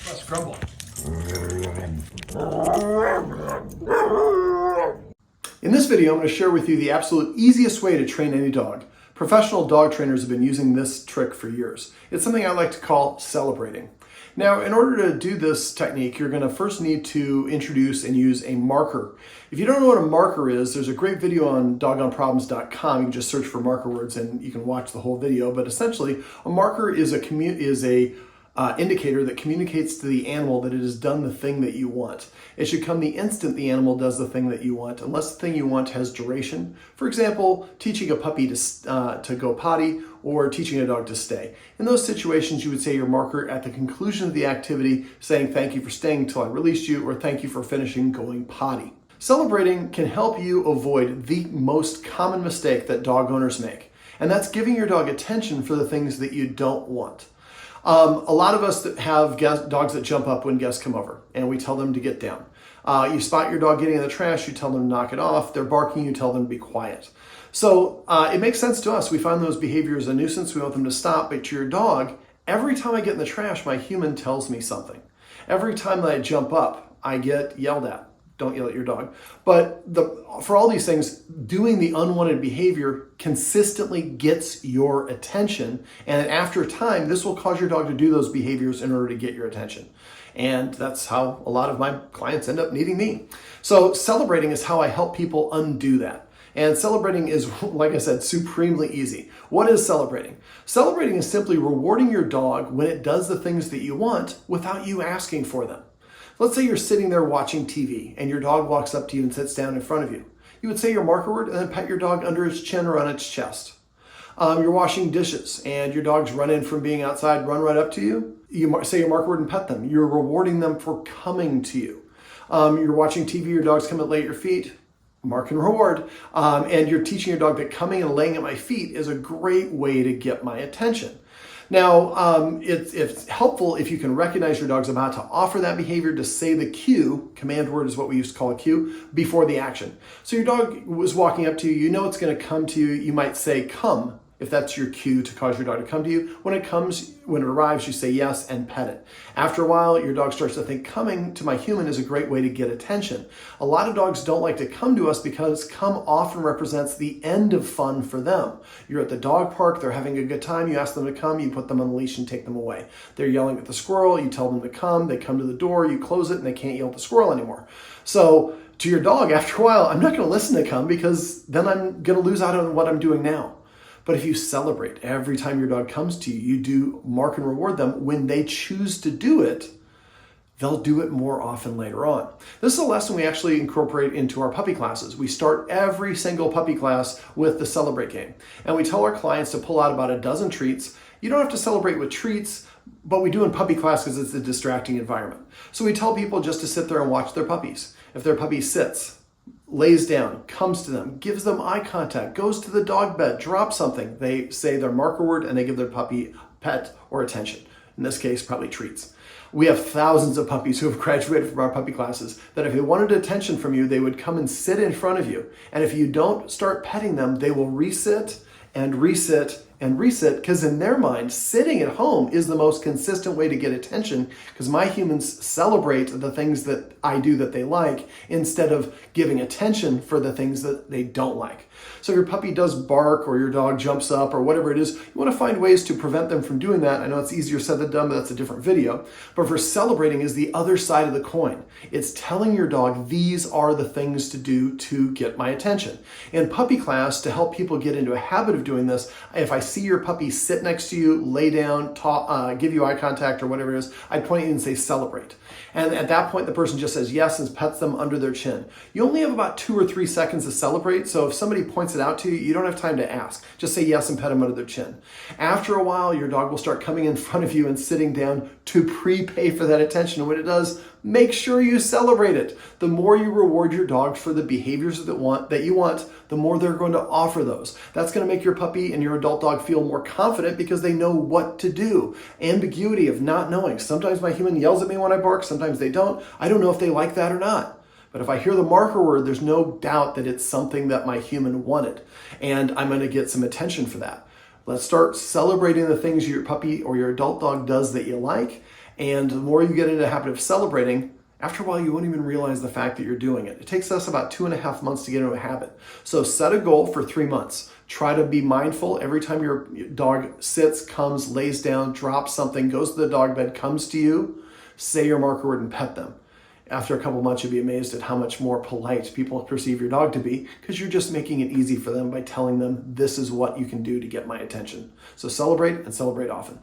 Let's grumble. In this video, I'm going to share with you the absolute easiest way to train any dog. Professional dog trainers have been using this trick for years. It's something I like to call celebrating. Now, in order to do this technique, you're going to first need to introduce and use a marker. If you don't know what a marker is, there's a great video on doggoneproblems.com. You can just search for marker words and you can watch the whole video. But essentially, a marker is a indicator that communicates to the animal that it has done the thing that you want. It should come the instant the animal does the thing that you want, unless the thing you want has duration. For example, teaching a puppy to go potty or teaching a dog to stay. In those situations, you would say your marker at the conclusion of the activity, saying thank you for staying until I released you, or thank you for finishing going potty. Celebrating can help you avoid the most common mistake that dog owners make, and that's giving your dog attention for the things that you don't want. A lot of us that have dogs that jump up when guests come over, and we tell them to get down. You spot your dog getting in the trash, you tell them to knock it off. They're barking, you tell them to be quiet. So it makes sense to us. We find those behaviors a nuisance. We want them to stop. But to your dog, every time I get in the trash, my human tells me something. Every time that I jump up, I get yelled at. Don't yell at your dog. But for all these things, doing the unwanted behavior consistently gets your attention. And after a time, this will cause your dog to do those behaviors in order to get your attention. And that's how a lot of my clients end up needing me. So celebrating is how I help people undo that. And celebrating is, like I said, supremely easy. What is celebrating? Celebrating is simply rewarding your dog when it does the things that you want without you asking for them. Let's say you're sitting there watching TV and your dog walks up to you and sits down in front of you. You would say your marker word and then pet your dog under its chin or on its chest. You're washing dishes and your dog's run in from being outside, run right up to you. You say your marker word and pet them. You're rewarding them for coming to you. You're watching TV, your dog's coming lay at your feet. Mark and reward. And you're teaching your dog that coming and laying at my feet is a great way to get my attention. Now, it's helpful if you can recognize your dog's about to offer that behavior to say the cue, command word is what we used to call a cue, before the action. So your dog was walking up to you, you know it's going to come to you, you might say come, if that's your cue to cause your dog to come to you. When it arrives, you say yes and pet it. After a while, your dog starts to think coming to my human is a great way to get attention. A lot of dogs don't like to come to us because come often represents the end of fun for them. You're at the dog park, they're having a good time, you ask them to come, you put them on the leash and take them away. They're yelling at the squirrel, you tell them to come, they come to the door, you close it, and they can't yell at the squirrel anymore. So to your dog, after a while, I'm not going to listen to come because then I'm going to lose out on what I'm doing now. But if you celebrate every time your dog comes to you, you do mark and reward them. When they choose to do it, they'll do it more often later on. This is a lesson we actually incorporate into our puppy classes. We start every single puppy class with the celebrate game. And we tell our clients to pull out about a dozen treats. You don't have to celebrate with treats, but we do in puppy class because it's a distracting environment. So we tell people just to sit there and watch their puppies. If their puppy sits, lays down, comes to them, gives them eye contact, goes to the dog bed, drops something, they say their marker word and they give their puppy pet or attention. In this case, probably treats. We have thousands of puppies who have graduated from our puppy classes that if they wanted attention from you, they would come and sit in front of you. And if you don't start petting them, they will resit and resit and resit, because in their mind, sitting at home is the most consistent way to get attention, because my humans celebrate the things that I do that they like instead of giving attention for the things that they don't like. So if your puppy does bark or your dog jumps up or whatever it is, you want to find ways to prevent them from doing that. I know it's easier said than done, but that's a different video. But for celebrating is the other side of the coin. It's telling your dog, these are the things to do to get my attention. In puppy class, to help people get into a habit of doing this, if I see your puppy sit next to you, lay down, talk, give you eye contact or whatever it is, I'd point at you and say celebrate. And at that point, the person just says yes and pets them under their chin. You only have about 2 or 3 seconds to celebrate, so if somebody points it out to you, you don't have time to ask. Just say yes and pet them under their chin. After a while, your dog will start coming in front of you and sitting down to prepay for that attention. And when it does, make sure you celebrate it. The more you reward your dog for the behaviors that you want, the more they're going to offer those. That's going to make your puppy and your adult dog feel more confident because they know what to do. Ambiguity of not knowing. Sometimes my human yells at me when I bark, sometimes they don't. I don't know if they like that or not. But if I hear the marker word, there's no doubt that it's something that my human wanted. And I'm going to get some attention for that. Let's start celebrating the things your puppy or your adult dog does that you like. And the more you get into the habit of celebrating, after a while, you won't even realize the fact that you're doing it. It takes us about 2.5 months to get into a habit. So set a goal for 3 months. Try to be mindful every time your dog sits, comes, lays down, drops something, goes to the dog bed, comes to you, say your marker word and pet them. After a couple months, you'll be amazed at how much more polite people perceive your dog to be because you're just making it easy for them by telling them this is what you can do to get my attention. So celebrate and celebrate often.